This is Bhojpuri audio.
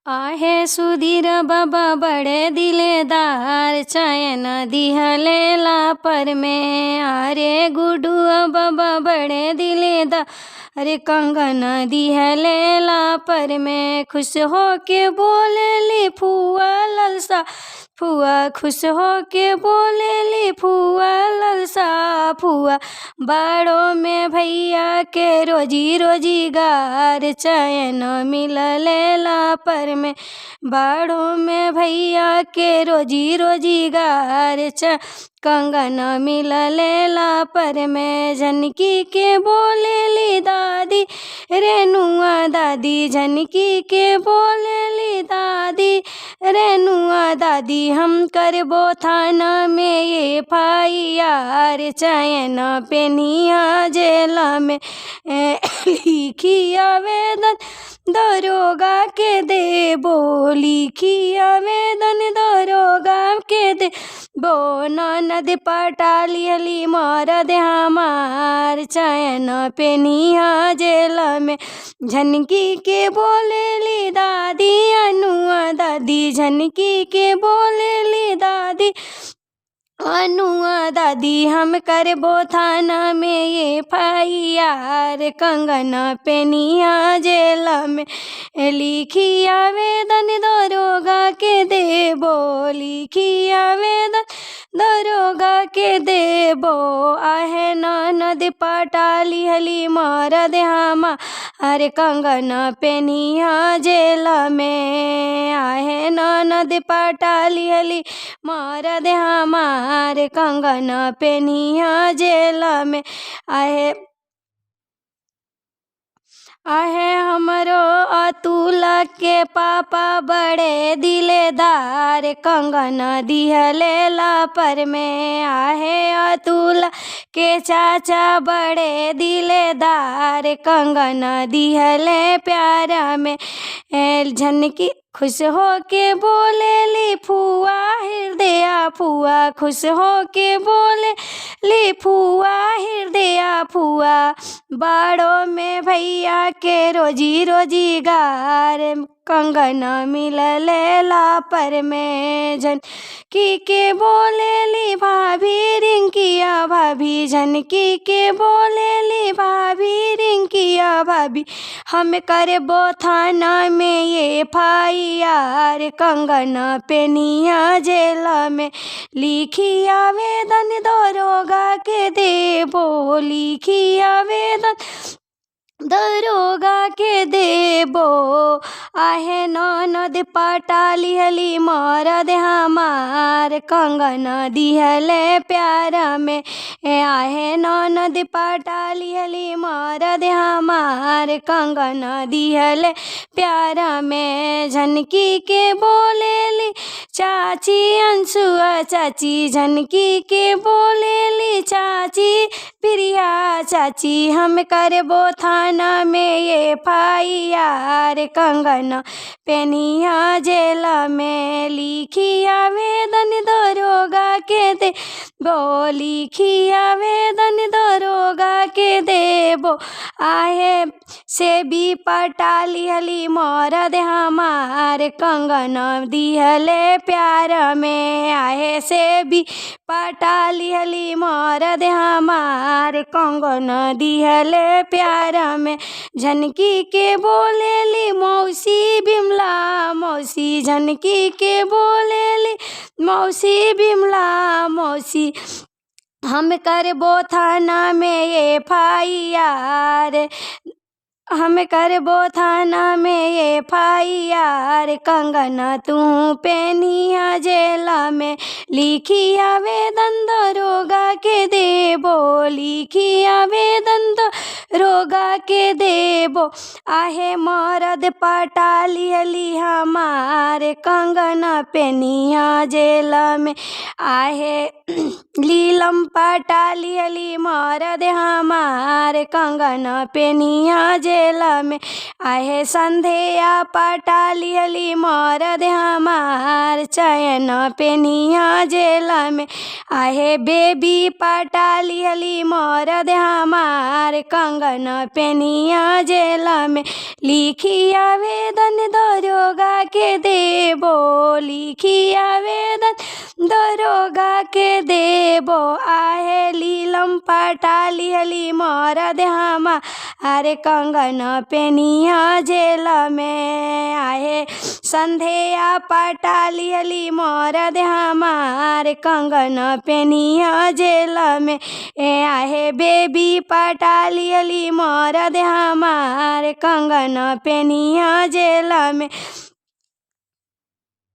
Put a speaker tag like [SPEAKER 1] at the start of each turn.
[SPEAKER 1] आहे सुधीर बाबा बड़े दिलेदार, चयन दिहलेला पर में। अरे गुडू बाबा बड़े दिलेदार, अरे कंगन दिहलेला पर में। खुश हो के बोलेली फुआ ललसा, फुआ खुश हो के बोलेली फुआ ललसा। फुआ बाड़ों में भैया के रोजी रोजीगार, चयन मिललेला पर में। बाड़ों में भैया के रोजी रोजीगार, कंगन मिललेला पर में। झनकी के बोलेली दादी, रेनुआ दादी झनकी के बोलेली दादी, रेनुआ दादी हम करबो थाना में ये FIR, चयन पेनिया जेला में लिखी आवेदन दरोगा के देबो, लिखी आवेदन दरोगा के देबो। ननद पटाली हली मरद हमार, चयन पेनिया जेला में। झनकी के बोलेली दादी, अनुआ दादी झनकी के बोलेली दादी, अनुआ दादी हम करबो थाना में ये FIR, कंगन पेनिया जेला में लिखी आवेदन दरोगा के देबो, लिखी आवेदन दरोगा के देबो। आहे ननद पटाली हली मरद हमार, कंगन पेनिया जेला में। आहे ननद पटाली हली मरद हमार, कंगन पेनिया जेला में। आहे हमरो अतुल के पापा बड़े दिलेदार, कंगन दिहलेला पर में। आहे अतुल के चाचा बड़े दिलेदार, कंगन दिहले प्यारा में। झनकी खुश हो के बोलेली फुआ हृदया, फुआ खुश हो के बोलेली फुआ हृदया फुआ। बाड़ों में भैया के रोजी रोजीगार, कंगन मिललेला पर में। झनकी के बोलेली भाभी रिंकिया भाभी, झनकी के बोलेली भाभी रिंकिया भाभी हम करबो थाना में ये FIR, कंगन पेनिया जेला में। लिखी आवेदन दरोगा के देबो, लिखी आवेदन दरोगा के देबो। आहे ननद पटाली हली मरद हमार, कंगन दिहले प्यारा में। आहे ननद पटाली हली मरद हमार, कंगन दिहले प्यारा में। झनकी के बोलेली चाची अंशुआ चाची, झनकी के बोलेली चाची प्रिया चाची हम करबो थाना में ये FIR, कंगन पेनिया जेला में। लिखी आवेदन दरोगा के देबो, लिखी आवेदन दरोगा के देबो। आहे से भी पटाली हली मरद हमार, कंगन दिहले प्यार में। आहे से भी पटाली हली मरद हमार, कंगन दिहले प्यार में। झनकी के बोलेली मौसी बिमला मौसी, झनकी के बोलेली मौसी बिमला मौसी हम करबो थाना में ये FIR, हम करबो थाना में ये FIR, कंगन तू पेनिया जेला में। लिखी आवेदन दरोगा के देबो, लिखी आवेदन दरोगा के देबो। आहे मरद पटाली हली हमार, कंगन पेनिया जेला में। आहे लीलम पटा लिहली मरद हमार कंगन पेनिया जेल में। आहे संध्या पटा लिहली मरद हमार चयन पेनिया जेल में। आहे बेबी पटा लिहली मरद हमार कंगन पेनिया जेल में। लिखी आवेदन दरोगा के देबो, लिखी आवेदन दरोगा के देबो। आहे लीलम पटा लिहली मरद हमार कंगन पेनिया जेल में। आहे संध्या पटा लिहली मरद हमार कंगन पेनिया जेल में। आहे बेबी पटा लिहली मरद हमार कंगन पेनिया जेल में।